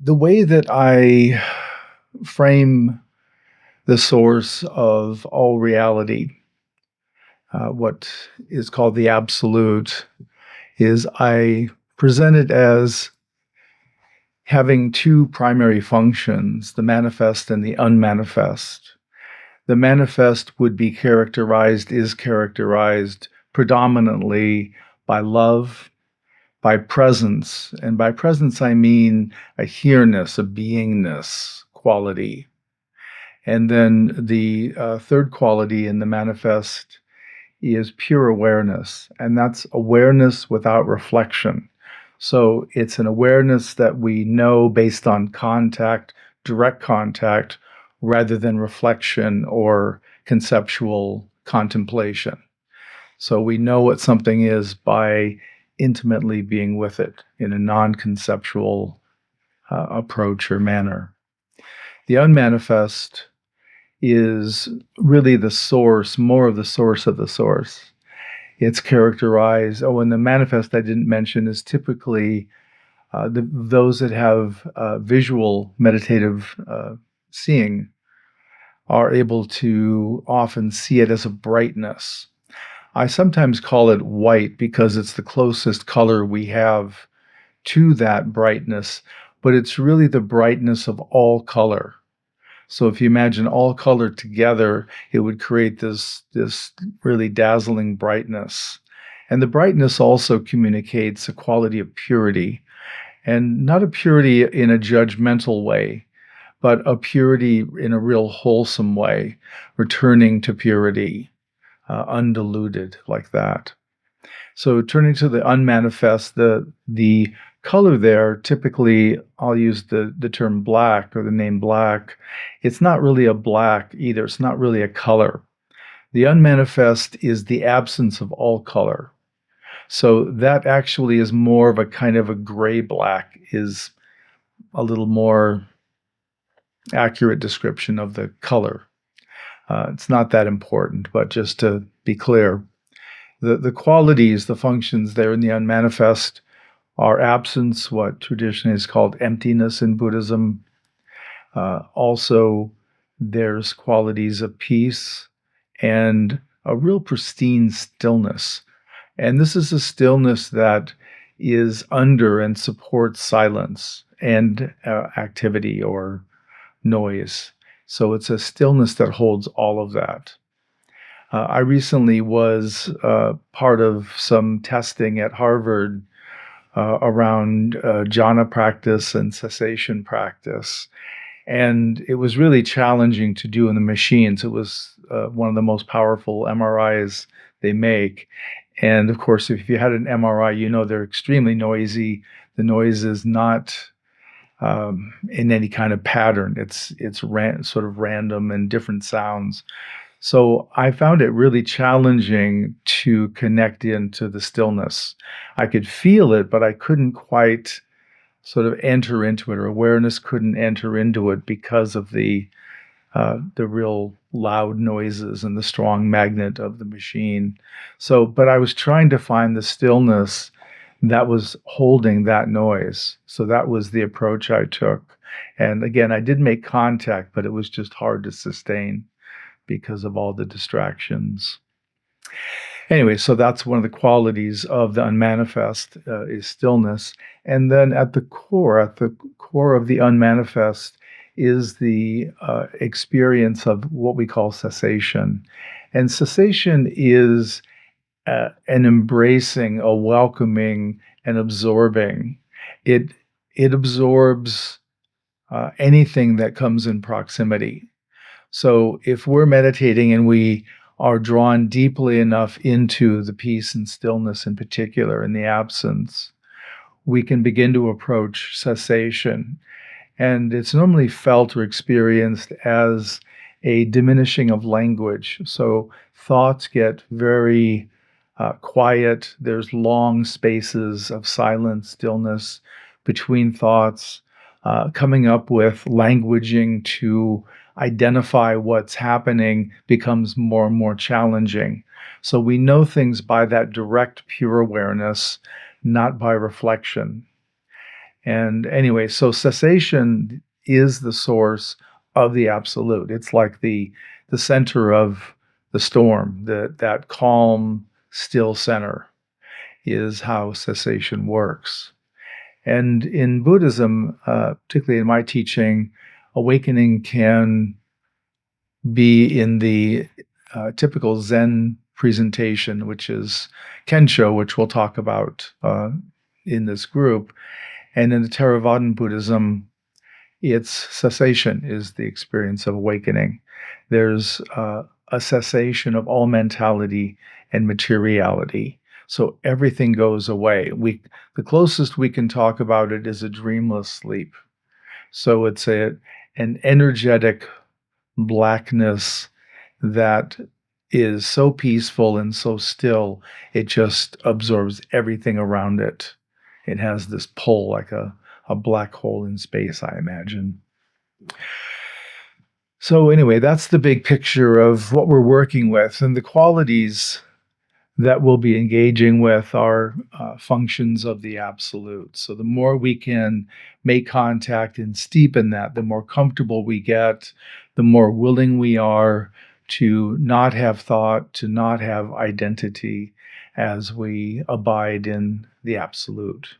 The way that I frame the source of all reality, what is called the absolute, is I present it as having two primary functions, the manifest and the unmanifest. The manifest is characterized predominantly by love, by presence. And by presence, I mean a here-ness, a beingness quality. And then the third quality in the manifest is pure awareness, and that's awareness without reflection. So it's an awareness that we know based on contact, direct contact, rather than reflection or conceptual contemplation. So we know what something is by intimately being with it in a non-conceptual approach or manner. The unmanifest is really the source, more of the source of the source. It's characterized, and the manifest I didn't mention is typically those that have visual meditative seeing are able to often see it as a brightness. I sometimes call it white because it's the closest color we have to that brightness, but it's really the brightness of all color. So if you imagine all color together, it would create this really dazzling brightness. And the brightness also communicates a quality of purity, and not a purity in a judgmental way, but a purity in a real wholesome way, returning to purity, undiluted like that. So turning to the unmanifest, the color there, typically I'll use the term black or the name black. It's not really a black either. It's not really a color. The unmanifest is the absence of all color. So that actually is more of a kind of a gray black, is a little more accurate description of the color. It's not that important, but just to be clear, the qualities, the functions there in the unmanifest are absence, what traditionally is called emptiness in Buddhism. Also, there's qualities of peace and a real pristine stillness. And this is a stillness that is under and supports silence and activity or noise. So it's a stillness that holds all of that. I recently was part of some testing at Harvard around jhana practice and cessation practice. And it was really challenging to do in the machines. It was one of the most powerful MRIs they make. And of course, if you had an MRI, you know they're extremely noisy. The noise is not in any kind of pattern. It's sort of random and different sounds. So I found it really challenging to connect into the stillness. I could feel it, but I couldn't quite sort of enter into it, or awareness couldn't enter into it because of the real loud noises and the strong magnet of the machine. So, but I was trying to find the stillness that was holding that noise. So that was the approach I took. And again, I did make contact, but it was just hard to sustain because of all the distractions. Anyway, so that's one of the qualities of the unmanifest is stillness. And then at the core of the unmanifest is the experience of what we call cessation. And cessation is an embracing, a welcoming, and absorbing. It absorbs anything that comes in proximity. So if we're meditating and we are drawn deeply enough into the peace and stillness in particular, in the absence, we can begin to approach cessation. And it's normally felt or experienced as a diminishing of language. So thoughts get very quiet. There's long spaces of silence, stillness between thoughts. Coming up with languaging to identify what's happening becomes more and more challenging. So we know things by that direct, pure awareness, not by reflection. And anyway, so cessation is the source of the absolute. It's like the center of the storm, that calm, still center is how cessation works. And in Buddhism, particularly in my teaching, awakening can be in the typical Zen presentation, which is Kensho, which we'll talk about in this group. And in the Theravada Buddhism, it's cessation is the experience of awakening. There's a cessation of all mentality and materiality. So everything goes away. The closest we can talk about it is a dreamless sleep. So it's an energetic blackness that is so peaceful and so still, it just absorbs everything around it. It has this pull like a black hole in space, I imagine. So anyway, that's the big picture of what we're working with, and the qualities that we'll be engaging with are functions of the absolute. So the more we can make contact and steepen that, the more comfortable we get, the more willing we are to not have thought, to not have identity as we abide in the absolute.